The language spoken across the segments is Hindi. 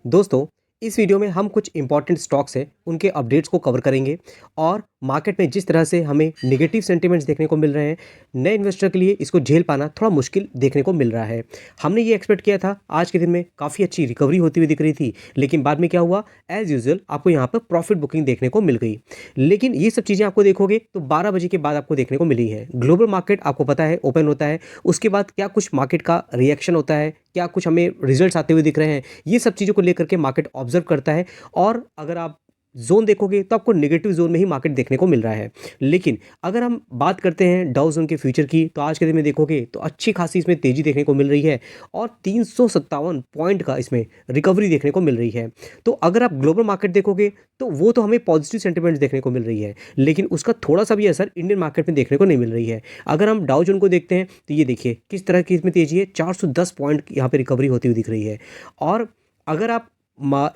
दोस्तों, इस वीडियो में हम कुछ इंपॉर्टेंट स्टॉक्स हैं, उनके अपडेट्स को कवर करेंगे और मार्केट में जिस तरह से हमें नेगेटिव सेंटिमेंट्स देखने को मिल रहे हैं, नए इन्वेस्टर के लिए इसको झेल पाना थोड़ा मुश्किल देखने को मिल रहा है। हमने ये एक्सपेक्ट किया था, आज के दिन में काफ़ी अच्छी रिकवरी होती हुई दिख रही थी, लेकिन बाद में क्या हुआ, एज़ यूजुअल आपको यहाँ पर प्रॉफिट बुकिंग देखने को मिल गई। लेकिन ये सब चीज़ें आपको देखोगे तो 12 बजे के बाद आपको देखने को मिली है। ग्लोबल मार्केट आपको पता है ओपन होता है, उसके बाद क्या कुछ मार्केट का रिएक्शन होता है, क्या कुछ हमें रिजल्ट्स आते हुए दिख रहे हैं, ये सब चीज़ों को लेकर के मार्केट ऑब्जर्व करता है। और अगर आप जोन देखोगे तो आपको नेगेटिव जोन में ही मार्केट देखने को मिल रहा है। लेकिन अगर हम बात करते हैं डाउ जोन के फ्यूचर की, तो आज के दिन में देखोगे तो अच्छी खासी इसमें तेज़ी देखने को मिल रही है और 357 पॉइंट का इसमें रिकवरी देखने को मिल रही है। तो अगर आप ग्लोबल मार्केट देखोगे तो वो तो हमें पॉजिटिव सेंटिमेंट्स देखने को मिल रही है, लेकिन उसका थोड़ा सा भी असर इंडियन मार्केट में देखने को नहीं मिल रही है। अगर हम डाउ जोन को देखते हैं तो ये देखिए किस तरह की इसमें तेज़ी है, 410 पॉइंट यहाँ पे रिकवरी होती हुई दिख रही है। और अगर आप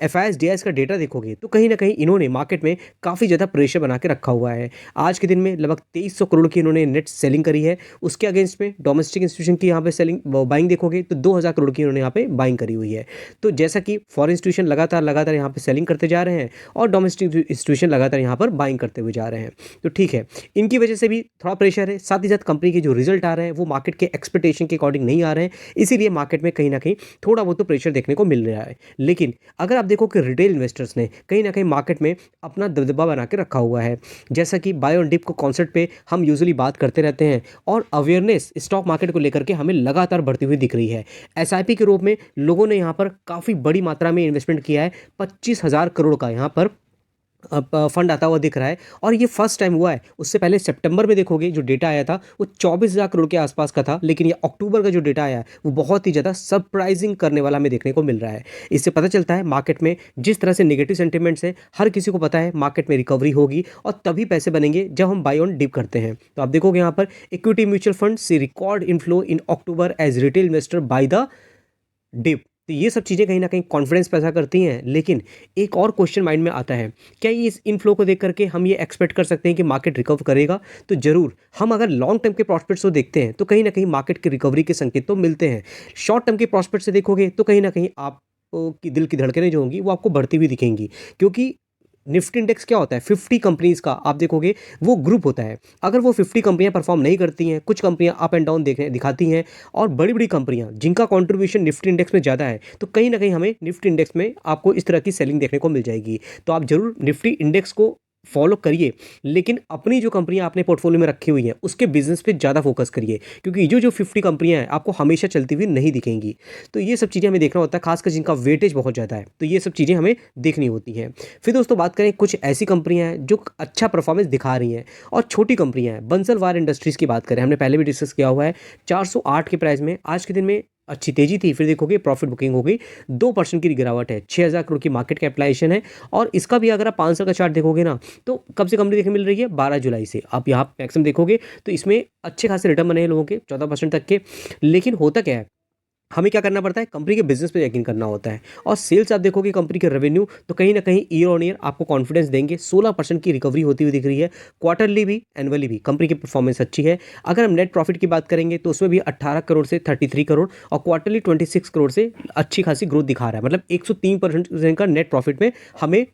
FIS-DIS का डेटा देखोगे तो कहीं ना कहीं इन्होंने मार्केट में काफ़ी ज़्यादा प्रेशर बना के रखा हुआ है। आज के दिन में लगभग 2300 करोड़ की इन्होंने नेट सेलिंग करी है। उसके अगेंस्ट में डोमेस्टिक इंस्टीट्यूशन की यहाँ पे सेलिंग बाइंग देखोगे तो 2000 करोड़ की इन्होंने यहाँ पे बाइंग करी हुई है। तो जैसा कि फॉरेन इंस्टीट्यूशन लगातार यहाँ पे सेलिंग करते जा रहे हैं और डोमेस्टिक इंस्टीट्यूशन लगातार यहाँ पर बाइंग करते हुए जा रहे हैं, तो ठीक है, इनकी वजह से भी थोड़ा प्रेशर है। साथ ही साथ कंपनी के जो रिजल्ट आ रहे हैं वो मार्केट के एक्सपेक्टेशन के अकॉर्डिंग नहीं आ रहे हैं, इसीलिए मार्केट में कहीं ना कहीं थोड़ा बहुत तो प्रेशर देखने को मिल रहा है। लेकिन अगर आप देखो कि रिटेल इन्वेस्टर्स ने कहीं ना कहीं मार्केट में अपना दबदबा बना के रखा हुआ है, जैसा कि बाय ऑन डिप को कॉन्सेप्ट पे हम यूजुअली बात करते रहते हैं और अवेयरनेस स्टॉक मार्केट को लेकर के हमें लगातार बढ़ती हुई दिख रही है। SIP के रूप में लोगों ने यहाँ पर काफ़ी बड़ी मात्रा में इन्वेस्टमेंट किया है, 25,000 करोड़ का यहाँ पर फंड आता हुआ दिख रहा है और ये फर्स्ट टाइम हुआ है। उससे पहले सितंबर में देखोगे जो डेटा आया था वो 24,000 करोड़ के आसपास का था, लेकिन ये अक्टूबर का जो डेटा आया है वो बहुत ही ज़्यादा सरप्राइजिंग करने वाला हमें देखने को मिल रहा है। इससे पता चलता है मार्केट में जिस तरह से नेगेटिव सेंटिमेंट्स है, हर किसी को पता है मार्केट में रिकवरी होगी और तभी पैसे बनेंगे जब हम बाय ऑन डिप करते हैं। तो आप देखोगे यहाँ पर इक्विटी म्यूचुअल फंड से record inflow in October as retail investor buy the dip. तो ये सब चीज़ें कहीं ना कहीं कॉन्फिडेंस पैदा करती हैं। लेकिन एक और क्वेश्चन माइंड में आता है, क्या ये इस इनफ्लो को देख करके हम ये एक्सपेक्ट कर सकते हैं कि मार्केट रिकवर करेगा? तो ज़रूर, हम अगर लॉन्ग टर्म के प्रॉस्पेक्ट्स को देखते हैं तो कहीं ना कहीं मार्केट की रिकवरी के संकेत तो मिलते हैं। शॉर्ट टर्म के प्रॉस्पेक्ट से देखोगे तो कहीं ना कहीं आप की दिल की धड़कनें जो होंगी वो आपको बढ़ती हुई दिखेंगी, क्योंकि निफ्टी इंडेक्स क्या होता है, 50 कंपनीज का आप देखोगे वो ग्रुप होता है। अगर वो 50 कंपनियां परफॉर्म नहीं करती हैं, कुछ कंपनियां अप एंड डाउन दिखाती हैं और बड़ी बड़ी कंपनियां जिनका कंट्रीब्यूशन निफ्टी इंडेक्स में ज़्यादा है, तो कहीं ना कहीं हमें निफ्टी इंडेक्स में आपको इस तरह की सेलिंग देखने को मिल जाएगी। तो आप जरूर निफ्टी इंडेक्स को फॉलो करिए, लेकिन अपनी जो कंपनियां आपने पोर्टफोलियो में रखी हुई हैं उसके बिजनेस पे ज़्यादा फोकस करिए, क्योंकि जो जो 50 कंपनियां हैं आपको हमेशा चलती हुई नहीं दिखेंगी। तो ये सब चीज़ें हमें देखना होता है, खासकर जिनका वेटेज बहुत ज़्यादा है, तो ये सब चीज़ें हमें देखनी होती हैं। फिर दोस्तों बात करें, कुछ ऐसी कंपनियां हैं जो अच्छा परफॉर्मेंस दिखा रही हैं और छोटी कंपनियां हैं। बंसल वार इंडस्ट्रीज़ की बात करें, हमने पहले भी डिस्कस किया हुआ है, 408 के प्राइस में आज के दिन में अच्छी तेजी थी। फिर देखोगे प्रॉफिट बुकिंग हो गई, 2% की गिरावट है, 6,000 करोड़ की मार्केट कैपिटलाइजेशन है। और इसका भी अगर आप 5 साल का चार्ट देखोगे ना, तो कब से कंपनी देखने मिल रही है, 12 जुलाई से। आप यहाँ मैक्सिमम देखोगे तो इसमें अच्छे खासे रिटर्न बने हैं लोगों के, 14% तक के। लेकिन होता क्या है, हमें क्या करना पड़ता है, कंपनी के बिजनेस पे यकीन करना होता है। और सेल्स आप देखोगे कंपनी के रेवेन्यू तो कहीं ना कहीं ईयर ऑन ईयर आपको कॉन्फिडेंस देंगे, 16% की रिकवरी होती हुई दिख रही है। क्वार्टरली भी एनुअली भी कंपनी की परफॉर्मेंस अच्छी है। अगर हम नेट प्रॉफिट की बात करेंगे तो उसमें भी 18 करोड़ से 33 करोड़ और क्वार्टरली 26 करोड़ से अच्छी खासी ग्रोथ दिखा रहा है। मतलब 103% का नेट प्रॉफिट में हमें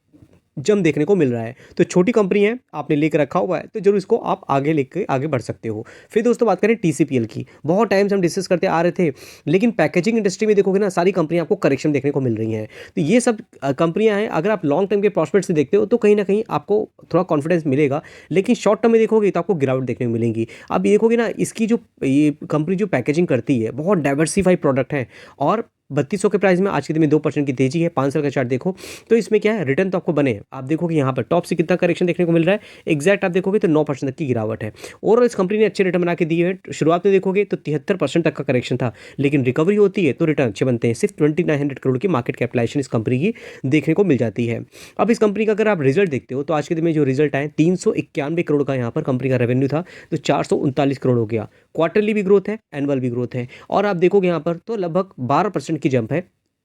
जम देखने को मिल रहा है। तो छोटी कंपनी है, आपने लेकर रखा हुआ है, तो जरूर इसको आप आगे लेकर आगे बढ़ सकते हो। फिर दोस्तों बात करें TCPL की, बहुत टाइम से हम डिस्कस करते आ रहे थे, लेकिन पैकेजिंग इंडस्ट्री में देखोगे ना, सारी कंपनियां आपको करेक्शन देखने को मिल रही हैं। तो ये सब कंपनियां हैं, अगर आप लॉन्ग टर्म के प्रॉस्पेक्ट से देखते हो तो कहीं ना कहीं आपको थोड़ा कॉन्फिडेंस मिलेगा, लेकिन शॉर्ट टर्म में देखोगे तो आपको गिरावट देखने को मिलेंगी। अब ये देखोगे ना, इसकी जो ये कंपनी जो पैकेजिंग करती है, बहुत डाइवर्सिफाइड प्रोडक्ट है और 3200 के प्राइस में आज के दिन में 2% की तेजी है। 5 साल का चार्ट देखो तो इसमें क्या है, रिटर्न तो आपको बने। आप देखोगे यहाँ पर टॉप से कितना करेक्शन देखने को मिल रहा है, एग्जैक्ट आप देखोगे तो 9% तक की गिरावट है। और इस कंपनी ने अच्छे रिटर्न बना के दिए हैं। शुरुआत में देखोगे तो 73% तक का करेक्शन था, लेकिन रिकवरी होती है तो रिटर्न अच्छे बनते हैं। सिर्फ 2900 करोड़ की मार्केट कैपिटलाइजेशन इस कंपनी की देखने को मिल जाती है। अब इस कंपनी का अगर आप रिजल्ट देखते हो तो आज के दिन में जो रिजल्ट आए, 391 करोड़ का यहाँ पर कंपनी का रेवेन्यू था, तो 439 करोड़ हो गया। क्वार्टरली भी ग्रोथ है, एनुअल भी ग्रोथ है। और आप देखोगे यहाँ पर तो लगभग 12% की जंप है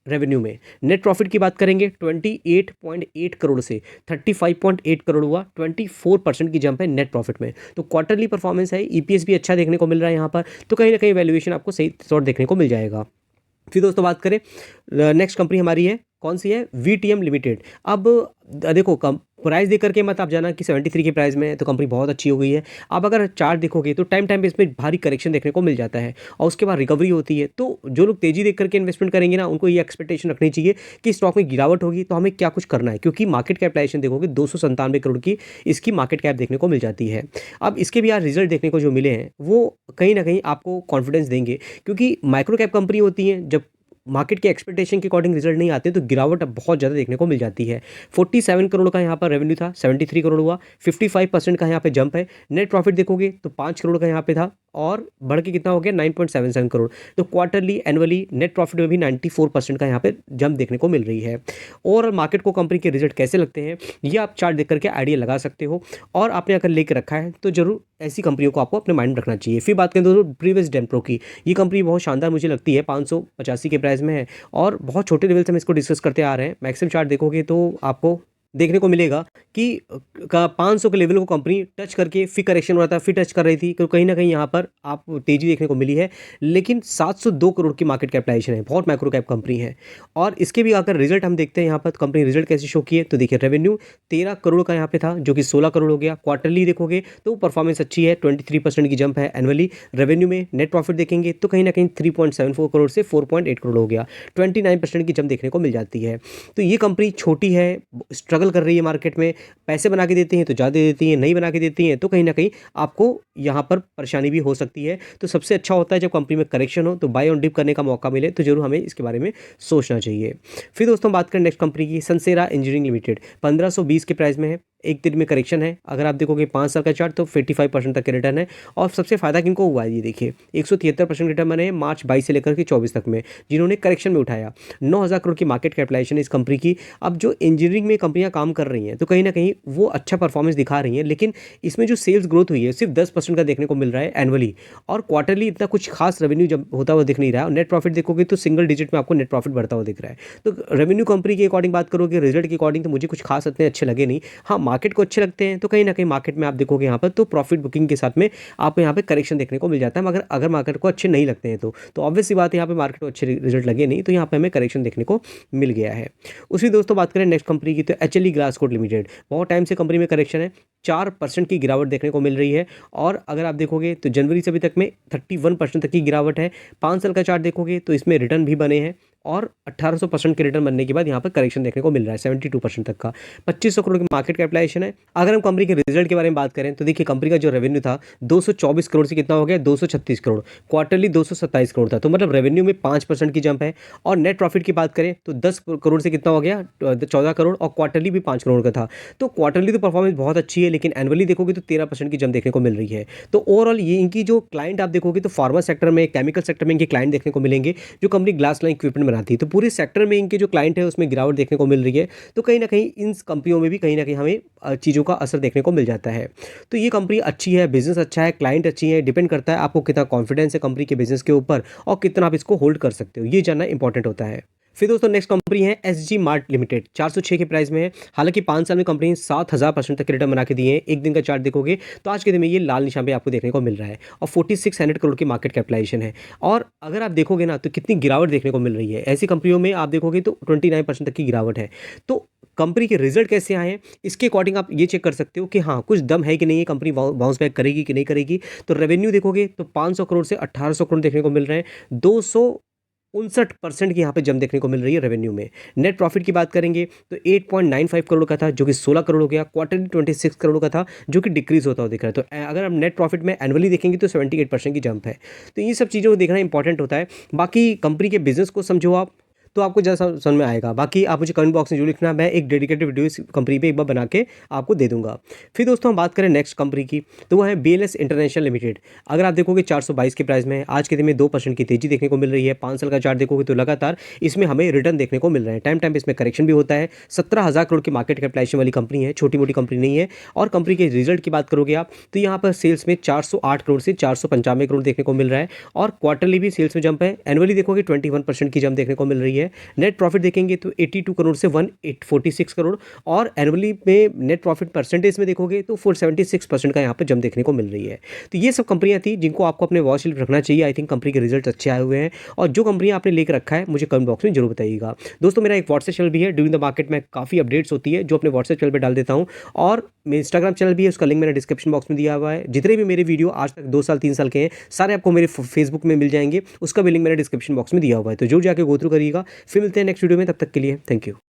रेवेन्यू में। नेट प्रॉफिट की बात करेंगे, 28.8 करोड़ से 35.8 करोड़ हुआ, 24% की जंप है नेट प्रॉफिट में। तो क्वार्टरली परफॉर्मेंस है, EPS भी अच्छा देखने को मिल रहा है यहाँ पर, तो कहीं ना कहीं वैल्यूएशन आपको सही तौर देखने को मिल जाएगा। फिर दोस्तों बात करें, नेक्स्ट कंपनी हमारी है कौन सी है, वीटीएम लिमिटेड। अब देखो कम प्राइस देख करके मत आप जाना कि 73 की प्राइस में है तो कंपनी बहुत अच्छी हो गई है। आप अगर चार्ट देखोगे तो टाइम टाइम पे इसमें भारी करेक्शन देखने को मिल जाता है और उसके बाद रिकवरी होती है। तो जो लोग तेजी देख करके इन्वेस्टमेंट करेंगे ना, उनको ये एक्सपेक्टेशन रखनी चाहिए कि स्टॉक में गिरावट होगी तो हमें क्या कुछ करना है, क्योंकि मार्केट कैपिटलाइजेशन देखोगे 297 करोड़ की इसकी मार्केट कैप देखने को मिल जाती है। अब इसके भी यार रिजल्ट देखने को जो मिले हैं वो कहीं ना कहीं आपको कॉन्फिडेंस देंगे, क्योंकि माइक्रो कैप कंपनी होती हैं, जब मार्केट के एक्सपेक्टेशन के अकॉर्डिंग रिजल्ट नहीं आते तो गिरावट अब बहुत ज़्यादा देखने को मिल जाती है। 47 करोड़ का यहाँ पर रेवेन्यू था, 73 करोड़ हुआ, 55% का यहाँ पे जंप है। नेट प्रॉफिट देखोगे तो 5 करोड़ का यहाँ पे था और बढ़ के कितना हो गया 9.77 करोड़। तो क्वार्टरली एनुअली नेट प्रॉफिट में भी 94% का यहाँ पे जंप देखने को मिल रही है। ओवरऑल मार्केट को कंपनी के रिजल्ट कैसे लगते हैं ये आप चार्ट देख करके आइडिया लगा सकते हो, और आपने अगर लेके रखा है तो जरूर ऐसी कंपनियों को आपको अपने माइंड में रखना चाहिए। फिर बात करें दोस्तों प्रीवियस डेम्प्रो की, ये कंपनी बहुत शानदार मुझे लगती है, 585 के प्राइस में है और बहुत छोटे लेवल से हम इसको डिस्कस करते आ रहे हैं। मैक्सिमम चार्ट देखोगे तो आपको देखने को मिलेगा कि 500 के लेवल को कंपनी टच करके फिर करेक्शन हो रहा था, फिर टच कर रही थी, तो कहीं ना कहीं यहाँ पर आप तेजी देखने को मिली है। लेकिन 702 करोड़ की मार्केट कैपिटलाइजेशन है, बहुत माइक्रो कैप कंपनी है। और इसके भी अगर रिजल्ट हम देखते हैं यहाँ पर कंपनी रिजल्ट कैसे शो किए, तो देखिए रेवेन्यू 13 करोड़ का यहाँ पे था जो कि 16 करोड़ हो गया। क्वार्टरली देखोगे तो परफॉर्मेंस अच्छी है, 23% की जंप है एनुअली रेवेन्यू में। नेट प्रॉफिट देखेंगे तो कहीं ना कहीं 3.74 करोड़ से 4.8 करोड़ हो गया, 29% की जंप देखने को मिल जाती है। तो ये कंपनी छोटी है, स्ट्रगल कर रही है मार्केट में, पैसे बना के देती हैं तो ज़्यादा देती हैं, नहीं बना के देती हैं तो कहीं ना कहीं आपको यहाँ पर परेशानी भी हो सकती है। तो सबसे अच्छा होता है जब कंपनी में करेक्शन हो तो बाय ऑन डिप करने का मौका मिले तो जरूर हमें इसके बारे में सोचना चाहिए। फिर दोस्तों बात करें नेक्स्ट कंपनी की, सनसेरा इंजीनियरिंग लिमिटेड, 1520 के प्राइस में है, एक दिन में करेक्शन है। अगर आप देखोगे 5 साल का चार्ट तो 55% तक के रिटर्न है। और सबसे फायदा किनको हुआ है ये देखिए, 173% रिटर्न बने हैं मार्च 22 से लेकर के 24 तक में, जिन्होंने करेक्शन में उठाया। 9000 करोड़ की मार्केट कैपिटलाइजेशन है इस कंपनी की। अब जो इंजीनियरिंग में कंपनियां काम कर रही हैं तो कहीं ना कहीं वो अच्छा परफॉर्मेंस दिखा रही हैं, लेकिन इसमें जो सेल्स ग्रोथ हुई है सिर्फ 10% का देखने को मिल रहा है एनुअली, और क्वार्टरली इतना कुछ खास रेवेन्यू जब होता हुआ दिख नहीं रहा है। नेट प्रॉफिट देखोगे तो सिंगल डिजिट में आपको नेट प्रॉफिट बढ़ता हुआ दिख रहा है। तो रेवेन्यू कंपनी के अकॉर्डिंग बात करोगे, रिजल्ट के अकॉर्डिंग तो मुझे कुछ खास इतने अच्छे लगे नहीं। हाँ, मार्केट को अच्छे लगते हैं तो कहीं ना कहीं मार्केट में आप देखोगे यहाँ पर तो प्रॉफिट बुकिंग के साथ में आपको यहाँ पे करेक्शन देखने को मिल जाता है। मगर अगर मार्केट को अच्छे नहीं लगते हैं तो ऑब्वियस सी बात है यहाँ पे मार्केट को अच्छे रिजल्ट लगे नहीं, तो यहाँ पे हमें करेक्शन देखने को मिल गया है। उसी दोस्तों बात करें नेक्स्ट कंपनी की, तो एचएलई ग्लासकोट लिमिटेड, बहुत टाइम से कंपनी में करेक्शन है, 4% की गिरावट देखने को मिल रही है। और अगर आप देखोगे तो जनवरी से अभी तक में 31% तक की गिरावट है। 5 साल का चार्ट देखोगे तो इसमें रिटर्न भी बने हैं और 1800% के रिटर्न बनने के बाद यहाँ पर करेक्शन देखने को मिल रहा है 72% तक का। 2500 करोड़ की मार्केट कैपिटलाइजेशन है। अगर हम कंपनी के रिजल्ट के बारे में बात करें तो देखिए कंपनी का जो रेवेन्यू था 224 करोड़ से कितना हो गया 236 करोड़, क्वार्टरली 227 करोड़ था, तो मतलब रेवेन्यू में 5% की जंप है। और नेट प्रॉफिट की बात करें तो 10 करोड़ से कितना हो गया 14 करोड़, और क्वार्टरली भी 5 करोड़ का था। तो क्वार्टरली तो परफॉर्मेंस बहुत अच्छी है, लेकिन एनुअली देखोगे तो 13% की जंप देखने को मिल रही है। तो ओवरऑल ये इनकी जो क्लाइंट आप देखोगे तो फार्मा सेक्टर में, केमिकल सेक्टर में इनके क्लाइंट देखने को मिलेंगे, जो कंपनी ग्लास लाइन इक्विपमेंट बनाती है। तो पूरे सेक्टर में इनके जो क्लाइंट है उसमें गिरावट देखने को मिल रही है। तो कहीं ना कहीं इन कंपनियों में भी कहीं ना कहीं हमें चीज़ों का असर देखने को मिल जाता है। तो ये कंपनी अच्छी है, बिजनेस अच्छा है, क्लाइंट अच्छी है, डिपेंड करता है आपको कितना कॉन्फिडेंस है कंपनी के बिजनेस के ऊपर और कितना आप इसको होल्ड कर सकते हो, ये जानना इंपॉर्टेंट होता है। फिर दोस्तों नेक्स्ट कंपनी है एसजी मार्ट लिमिटेड, 406 के प्राइस में है। हालांकि 5 साल में कंपनी ने 7000% तक रिटर्न बना के दिए हैं। एक दिन का चार्ट देखोगे तो आज के दिन में ये लाल निशान पे आपको देखने को मिल रहा है और 4600 करोड़ की मार्केट कैपिटलाइजेशन है। और अगर आप देखोगे ना तो कितनी गिरावट देखने को मिल रही है, ऐसी कंपनियों में आप देखोगे तो 29% तक की गिरावट है। तो कंपनी के रिजल्ट कैसे आए हैं इसके अकॉर्डिंग आप ये चेक कर सकते हो कि हाँ कुछ दम है कि नहीं, ये कंपनी बाउंस बैक करेगी कि नहीं करेगी। तो रेवेन्यू देखोगे तो 500 करोड़ से 1800 करोड़ देखने को मिल रहे हैं, 259% की यहाँ पे जंप देखने को मिल रही है रेवेन्यू में। नेट प्रॉफिट की बात करेंगे तो 8.95 करोड़ का था जो कि 16 करोड़ हो गया, क्वार्टरली 26 करोड़ का था जो कि डिक्रीज होता हुआ दिख रहा है। तो अगर हम नेट प्रॉफिट में एनुअली देखेंगे तो 78% की जंप है। तो ये सब चीज़ों को देखना इंपॉर्टेंट होता है। बाकी कंपनी के बिजनेस को समझो आप तो आपको ज़्यादा समझ में आएगा। बाकी आप मुझे कमेंट बॉक्स में जो लिखना, मैं एक डेडिकेटेड वीडियो इस कंपनी पे एक बार बना के आपको दे दूंगा। फिर दोस्तों हम बात करें नेक्स्ट कंपनी की, तो वो है बीएलएस इंटरनेशनल लिमिटेड। अगर आप देखोगे 422 के प्राइस में है, आज के दिन में 2% की तेजी देखने को मिल रही है। 5 साल का चार्ट देखोगे तो लगातार इसमें हमें रिटर्न देखने को मिल रहे हैं, टाइम टाइम पे इसमें करेक्शन भी होता है। 17000 करोड़ की मार्केट कैपिटलाइजेशन वाली कंपनी है, छोटी मोटी कंपनी नहीं है। और कंपनी के रिजल्ट की बात करोगे आप तो यहाँ पर सेल्स में 408 करोड़ से 495 करोड़ देखने को मिल रहा है और क्वार्टरली भी सेल्स में जंप है। एनुअली देखोगे 21% की जंप देखने को मिल रही है। है। नेट प्रॉफिट देखेंगे तो 82 करोड़ से 1846 करोड़, और एनुअली में नेट प्रॉफिट परसेंटेज में देखोगे तो 476% का यहाँ पे जंप देखने को मिल रही है। तो ये सब कंपनियाँ थी जिनको आपको अपने वॉच लिस्ट रखना चाहिए। आई थिंक कंपनी के रिजल्ट अच्छे आए हुए हैं, और जो कंपनियाँ आपने लेकर रखा है मुझे कमेंट बॉक्स में जरूर बताइएगा। दोस्तों मेरा एक व्हाट्सएप चैनल भी है, ड्यूरिंग द मार्केट में काफ़ी अपडेट्स होती है जो अपने व्हाट्सएप चैनल पर डाल देता हूँ, और मेरा इंस्टाग्राम चैनल भी है, उसका लिंक मैंने डिस्क्रिप्शन बॉक्स में दिया हुआ है। जितने भी मेरे वीडियो आज तक 2 साल 3 साल के हैं सारे आपको मेरे फेसबुक में मिल जाएंगे, उसका भी लिंक मैंने डिस्क्रिप्शन बॉक्स में दिया हुआ है, तो जरूर जाके गो थ्रू करिएगा। फिर मिलते हैं नेक्स्ट वीडियो में, तब तक के लिए थैंक यू।